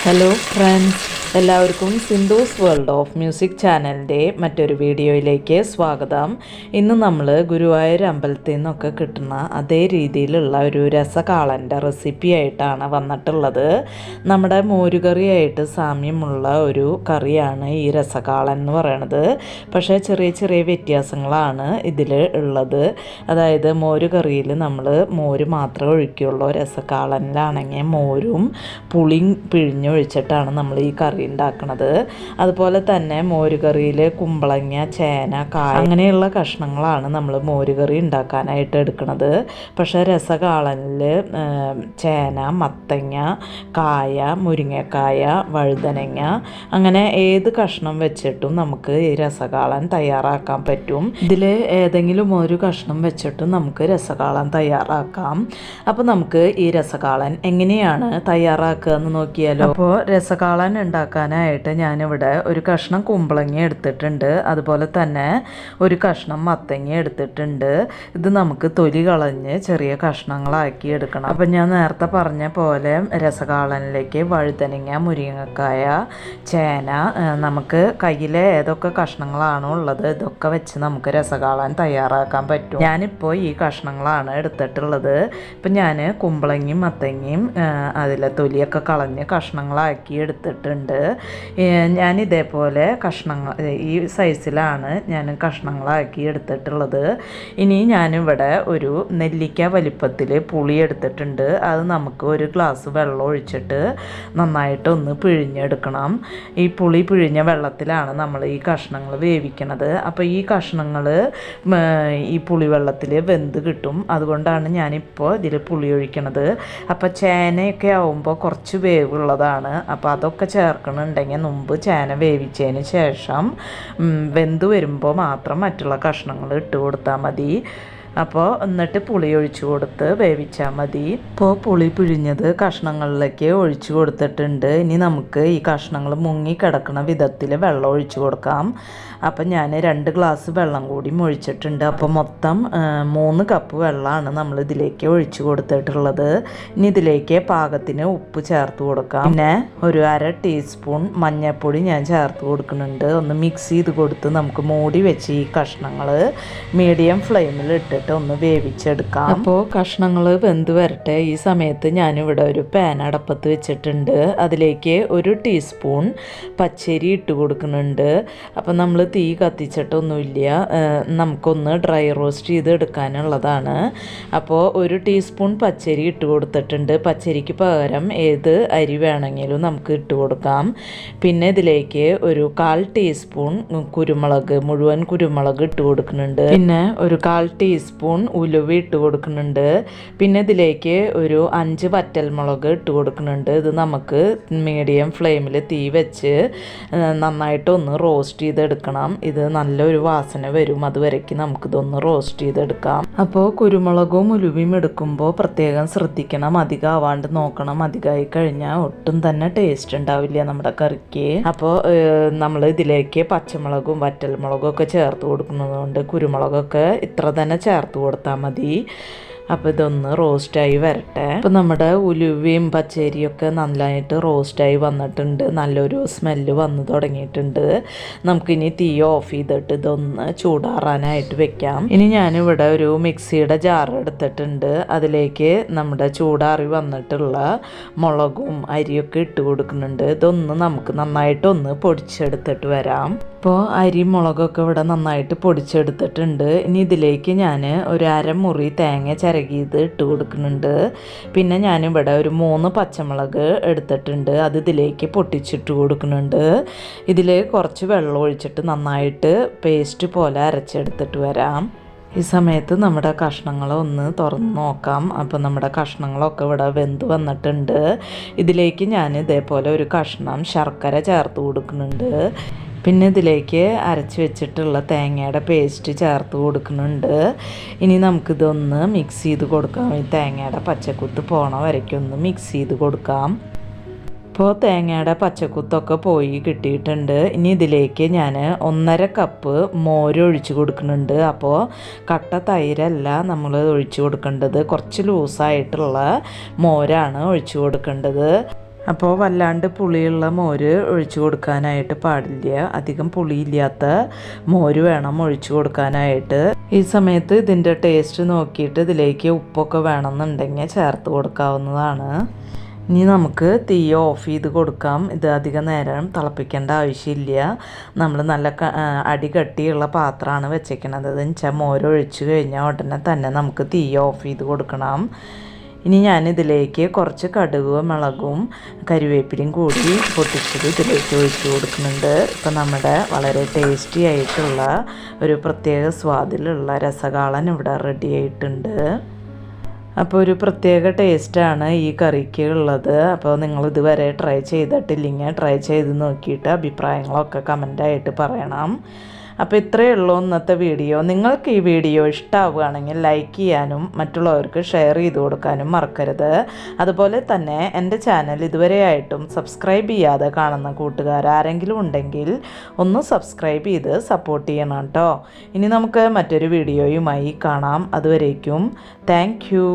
Hello friends, എല്ലാവർക്കും Sindhu's world of music ചാനലിൻ്റെ മറ്റൊരു വീഡിയോയിലേക്ക് സ്വാഗതം. ഇന്ന് നമ്മൾ ഗുരുവായൂർ അമ്പലത്തിൽ നിന്നൊക്കെ കിട്ടുന്ന അതേ രീതിയിലുള്ള ഒരു രസകാളൻ്റെ റെസിപ്പി ആയിട്ടാണ് വന്നിട്ടുള്ളത്. നമ്മുടെ മോരുകറിയായിട്ട് സാമ്യമുള്ള ഒരു കറിയാണ് ഈ രസകാളൻ എന്ന് പറയുന്നത്. പക്ഷേ ചെറിയ ചെറിയ വ്യത്യാസങ്ങളാണ് ഇതിൽ ഉള്ളത്. അതായത് മോരുകറിയിൽ നമ്മൾ മോര് മാത്രമേ ഒഴിക്കുകയുള്ളൂ. രസകാളനിലാണെങ്കിൽ മോരും പുളിയും പിഴിഞ്ഞൊഴിച്ചിട്ടാണ് നമ്മൾ ഈ കറി ഉണ്ടാക്കുന്നത്. അതുപോലെ തന്നെ മോരുകറിയിൽ കുമ്പളങ്ങ, ചേന, കായ അങ്ങനെയുള്ള കഷ്ണങ്ങളാണ് നമ്മൾ മോരുകറി ഉണ്ടാക്കാനായിട്ട് എടുക്കുന്നത്. പക്ഷേ രസകാളനിൽ ചേന, മത്തങ്ങ, കായ, മുരിങ്ങക്കായ, വഴുതനങ്ങ അങ്ങനെ ഏത് കഷ്ണം വെച്ചിട്ടും നമുക്ക് ഈ രസകാളൻ തയ്യാറാക്കാൻ പറ്റും. ഇതിൽ ഏതെങ്കിലും ഒരു കഷ്ണം വെച്ചിട്ടും നമുക്ക് രസകാളൻ തയ്യാറാക്കാം. അപ്പോൾ നമുക്ക് ഈ രസകാളൻ എങ്ങനെയാണ് തയ്യാറാക്കുക എന്ന് നോക്കിയാലോ. അപ്പോൾ രസകാളൻ ഉണ്ടാക്കാനായിട്ട് ഞാനിവിടെ ഒരു കഷ്ണം കുമ്പളങ്ങ എടുത്തിട്ടുണ്ട്. അതുപോലെ തന്നെ ഒരു കഷ്ണം മത്തങ്ങ എടുത്തിട്ടുണ്ട്. ഇത് നമുക്ക് തൊലി കളഞ്ഞ് ചെറിയ കഷ്ണങ്ങളാക്കി എടുക്കണം. അപ്പം ഞാൻ നേരത്തെ പറഞ്ഞ പോലെ രസകാളനിലേക്ക് വഴുതനങ്ങ, മുരിങ്ങക്കായ, ചേന, നമുക്ക് കയ്യിലെ ഏതൊക്കെ കഷ്ണങ്ങളാണോ ഉള്ളത് ഇതൊക്കെ വെച്ച് നമുക്ക് രസകാളൻ തയ്യാറാക്കാൻ പറ്റും. ഞാനിപ്പോൾ ഈ കഷ്ണങ്ങളാണ് എടുത്തിട്ടുള്ളത്. ഇപ്പം ഞാൻ കുമ്പളങ്ങയും മത്തങ്ങയും അതിലെ തൊലിയൊക്കെ കളഞ്ഞ് കഷ്ണങ്ങളാക്കി എടുത്തിട്ടുണ്ട്. ഞാൻ ഇതേപോലെ കഷ്ണങ്ങൾ ഈ സൈസിലാണ് ഞാൻ കഷ്ണങ്ങളാക്കി എടുത്തിട്ടുള്ളത്. ഇനി ഞാനിവിടെ ഒരു നെല്ലിക്ക വലിപ്പത്തിൽ പുളി എടുത്തിട്ടുണ്ട്. അത് നമുക്ക് ഒരു ഗ്ലാസ് വെള്ളം ഒഴിച്ചിട്ട് നന്നായിട്ടൊന്ന് പിഴിഞ്ഞെടുക്കണം. ഈ പുളി പിഴിഞ്ഞ വെള്ളത്തിലാണ് നമ്മൾ ഈ കഷ്ണങ്ങൾ വേവിക്കണത്. അപ്പോൾ ഈ കഷ്ണങ്ങൾ ഈ പുളിവെള്ളത്തിൽ വെന്ത് കിട്ടും. അതുകൊണ്ടാണ് ഞാനിപ്പോൾ ഇതിൽ പുളി ഒഴിക്കണത്. അപ്പോൾ ചേനയൊക്കെ ആവുമ്പോൾ കുറച്ച് വേവുള്ളതാണ്. അപ്പോൾ അതൊക്കെ ചേർക്കണമെന്നുണ്ടെങ്കിൽ മുമ്പ് ചേന വേവിച്ചതിന് ശേഷം വെന്ത് വരുമ്പോൾ മാത്രം മറ്റുള്ള കഷ്ണങ്ങൾ ഇട്ട് കൊടുത്താൽ മതി. അപ്പോൾ എന്നിട്ട് പുളി ഒഴിച്ചു കൊടുത്ത് വേവിച്ചാൽ മതി. ഇപ്പോൾ പുളി പിഴിഞ്ഞത് കഷ്ണങ്ങളിലേക്ക് ഒഴിച്ചു കൊടുത്തിട്ടുണ്ട്. ഇനി നമുക്ക് ഈ കഷ്ണങ്ങൾ മുങ്ങി കിടക്കുന്ന വിധത്തിൽ വെള്ളം ഒഴിച്ചു കൊടുക്കാം. അപ്പം ഞാൻ 2 ഗ്ലാസ് വെള്ളം കൂടി ഒഴിച്ചിട്ടുണ്ട്. അപ്പോൾ മൊത്തം 3 കപ്പ് വെള്ളമാണ് നമ്മൾ ഇതിലേക്ക് ഒഴിച്ചു കൊടുത്തിട്ടുള്ളത്. ഇനി ഇതിലേക്ക് പാകത്തിന് ഉപ്പ് ചേർത്ത് കൊടുക്കാം. പിന്നെ ഒരു 1/2 ടീസ്പൂൺ മഞ്ഞൾപ്പൊടി ഞാൻ ചേർത്ത് കൊടുക്കുന്നുണ്ട്. ഒന്ന് മിക്സ് ചെയ്ത് കൊടുത്ത് നമുക്ക് മൂടി വെച്ച് ഈ കഷ്ണങ്ങൾ മീഡിയം ഫ്ലെയിമിൽ ഇട്ടിട്ട് ഒന്ന് വേവിച്ചെടുക്കാം. അപ്പോൾ കഷ്ണങ്ങൾ വെന്ത് വരട്ടെ. ഈ സമയത്ത് ഞാനിവിടെ ഒരു പാൻ അടപ്പത്ത് വെച്ചിട്ടുണ്ട്. അതിലേക്ക് 1 ടീസ്പൂൺ പച്ചരി ഇട്ട് കൊടുക്കുന്നുണ്ട്. അപ്പം നമ്മൾ തീ കത്തിച്ചിട്ടൊന്നുമില്ല, നമുക്കൊന്ന് ഡ്രൈ റോസ്റ്റ് ചെയ്ത് എടുക്കാനുള്ളതാണ്. അപ്പോൾ 1 ടീസ്പൂൺ പച്ചരി ഇട്ട് കൊടുത്തിട്ടുണ്ട്. പച്ചരിക്ക് പകരം ഏത് അരി വേണമെങ്കിലും നമുക്ക് ഇട്ട് കൊടുക്കാം. പിന്നെ ഇതിലേക്ക് ഒരു 1/4 ടീസ്പൂൺ കുരുമുളക്, മുഴുവൻ കുരുമുളക് ഇട്ട് കൊടുക്കുന്നുണ്ട്. പിന്നെ ഒരു 1/4 ടീസ്പൂൺ ഉലുവ ഇട്ട് കൊടുക്കുന്നുണ്ട്. പിന്നെ ഇതിലേക്ക് ഒരു 5 വറ്റൽമുളക് ഇട്ട് കൊടുക്കുന്നുണ്ട്. ഇത് നമുക്ക് മീഡിയം ഫ്ലെയിമിൽ തീ വെച്ച് നന്നായിട്ടൊന്ന് റോസ്റ്റ് ചെയ്തെടുക്കണം. ഇത് നല്ലൊരു വാസന വരും. അതുവരേക്ക് നമുക്കിതൊന്ന് റോസ്റ്റ് ചെയ്തെടുക്കാം. അപ്പോൾ കുരുമുളകും ഉലുവയും എടുക്കുമ്പോൾ പ്രത്യേകം ശ്രദ്ധിക്കണം, അധികം ആവാണ്ട് നോക്കണം. അധികമായി കഴിഞ്ഞാൽ ഒട്ടും തന്നെ ടേസ്റ്റ് ഉണ്ടാവില്ല നമ്മുടെ കറിക്ക്. അപ്പോൾ നമ്മൾ ഇതിലേക്ക് പച്ചമുളകും വറ്റൽമുളകും ഒക്കെ ചേർത്ത് കൊടുക്കുന്നത് കൊണ്ട് കുരുമുളകൊക്കെ ഇത്ര തന്നെ ചേർത്ത് കൊടുത്താൽ മതി. അപ്പോൾ ഇതൊന്ന് റോസ്റ്റായി വരട്ടെ. അപ്പോൾ നമ്മുടെ ഉലുവയും പച്ചരിയൊക്കെ നന്നായിട്ട് റോസ്റ്റായി വന്നിട്ടുണ്ട്. നല്ലൊരു സ്മെല്ല് വന്ന് തുടങ്ങിയിട്ടുണ്ട്. നമുക്കിനി തീ ഓഫ് ചെയ്തിട്ട് ഇതൊന്ന് ചൂടാറാനായിട്ട് വെക്കാം. ഇനി ഞാനിവിടെ ഒരു മിക്സിയുടെ ജാർ എടുത്തിട്ടുണ്ട്. അതിലേക്ക് നമ്മുടെ ചൂടാറി വന്നിട്ടുള്ള മുളകും അരിയൊക്കെ ഇട്ട് കൊടുക്കുന്നുണ്ട്. ഇതൊന്ന് നമുക്ക് നന്നായിട്ടൊന്ന് പൊടിച്ചെടുത്തിട്ട് വരാം. ഇപ്പോൾ അരി മുളകൊക്കെ ഇവിടെ നന്നായിട്ട് പൊടിച്ചെടുത്തിട്ടുണ്ട്. ഇനി ഇതിലേക്ക് ഞാൻ ഒരു 1/2 മുറി തേങ്ങ ചിരകിയത് ഇട്ട് കൊടുക്കുന്നുണ്ട്. പിന്നെ ഞാനിവിടെ ഒരു 3 പച്ചമുളക് എടുത്തിട്ടുണ്ട്. അത് ഇതിലേക്ക് പൊട്ടിച്ചിട്ട് കൊടുക്കുന്നുണ്ട്. ഇതിൽ കുറച്ച് വെള്ളം ഒഴിച്ചിട്ട് നന്നായിട്ട് പേസ്റ്റ് പോലെ അരച്ചെടുത്തിട്ട് വരാം. ഈ സമയത്ത് നമ്മുടെ കഷ്ണങ്ങളൊന്ന് തുറന്ന് നോക്കാം. അപ്പോൾ നമ്മുടെ കഷ്ണങ്ങളൊക്കെ ഇവിടെ വെന്ത് വന്നിട്ടുണ്ട്. ഇതിലേക്ക് ഞാൻ ഇതേപോലെ ഒരു കഷ്ണം ശർക്കര ചേർത്ത് കൊടുക്കുന്നുണ്ട്. പിന്നെ ഇതിലേക്ക് അരച്ച് വെച്ചിട്ടുള്ള തേങ്ങയുടെ പേസ്റ്റ് ചേർത്ത് കൊടുക്കുന്നുണ്ട്. ഇനി നമുക്കിതൊന്ന് മിക്സ് ചെയ്ത് കൊടുക്കാം. ഈ തേങ്ങയുടെ പച്ചക്കുത്ത് പോണ വരയ്ക്കും ഒന്ന് മിക്സ് ചെയ്ത് കൊടുക്കാം. ഇപ്പോൾ തേങ്ങയുടെ പച്ചക്കുത്തൊക്കെ പോയി കിട്ടിയിട്ടുണ്ട്. ഇനി ഇതിലേക്ക് ഞാൻ 1.5 കപ്പ് മോര് ഒഴിച്ച് കൊടുക്കുന്നുണ്ട്. അപ്പോൾ കട്ട തൈരല്ല നമ്മൾ ഒഴിച്ച് കൊടുക്കേണ്ടത്, കുറച്ച് ലൂസായിട്ടുള്ള മോരാണ് ഒഴിച്ച് കൊടുക്കേണ്ടത്. അപ്പോൾ വല്ലാണ്ട് പുളിയുള്ള മോര് ഒഴിച്ചു കൊടുക്കാനായിട്ട് പാടില്ല. അധികം പുളിയില്ലാത്ത മോര് വേണം ഒഴിച്ചു കൊടുക്കാനായിട്ട്. ഈ സമയത്ത് ഇതിൻ്റെ ടേസ്റ്റ് നോക്കിയിട്ട് ഇതിലേക്ക് ഉപ്പൊക്കെ വേണമെന്നുണ്ടെങ്കിൽ ചേർത്ത് കൊടുക്കാവുന്നതാണ്. ഇനി നമുക്ക് തീ ഓഫ് ചെയ്ത് കൊടുക്കാം. ഇത് അധികം നേരം തിളപ്പിക്കേണ്ട ആവശ്യമില്ല. നമ്മൾ നല്ല അടി കട്ടിയുള്ള പാത്രമാണ് വെച്ചേക്കണത്. എന്ന് വെച്ചാൽ മോരൊഴിച്ച് കഴിഞ്ഞാൽ ഉടനെ തന്നെ നമുക്ക് തീ ഓഫ് ചെയ്ത് കൊടുക്കണം. ഇനി ഞാനിതിലേക്ക് കുറച്ച് കടുകും മുളകും കരിവേപ്പിലയും കൂടി പൊട്ടിച്ചത് ഇതിലേക്ക് ഒഴിച്ച് കൊടുക്കുന്നുണ്ട്. ഇപ്പം നമ്മുടെ വളരെ ടേസ്റ്റി ആയിട്ടുള്ള ഒരു പ്രത്യേക സ്വാദിലുള്ള രസകാളൻ ഇവിടെ റെഡി ആയിട്ടുണ്ട്. അപ്പോൾ ഒരു പ്രത്യേക ടേസ്റ്റാണ് ഈ കറിക്ക് ഉള്ളത്. അപ്പോൾ നിങ്ങൾ ഇതുവരെ ട്രൈ ചെയ്തിട്ടില്ലെങ്കിൽ ട്രൈ ചെയ്ത് നോക്കിയിട്ട് അഭിപ്രായങ്ങളൊക്കെ കമൻ്റായിട്ട് പറയണം. അപ്പോൾ ഇത്രയേ ഉള്ളൂ ഇന്നത്തെ വീഡിയോ. നിങ്ങൾക്ക് ഈ വീഡിയോ ഇഷ്ടമാവുകയാണെങ്കിൽ ലൈക്ക് ചെയ്യാനും മറ്റുള്ളവർക്ക് ഷെയർ ചെയ്ത് കൊടുക്കാനും മറക്കരുത്. അതുപോലെ തന്നെ എൻ്റെ ചാനൽ ഇതുവരെയായിട്ടും സബ്സ്ക്രൈബ് ചെയ്യാതെ കാണുന്ന കൂട്ടുകാർ ആരെങ്കിലും ഉണ്ടെങ്കിൽ ഒന്ന് സബ്സ്ക്രൈബ് ചെയ്ത് സപ്പോർട്ട് ചെയ്യണം കേട്ടോ. ഇനി നമുക്ക് മറ്റൊരു വീഡിയോയുമായി കാണാം. അതുവരേക്കും താങ്ക് യു.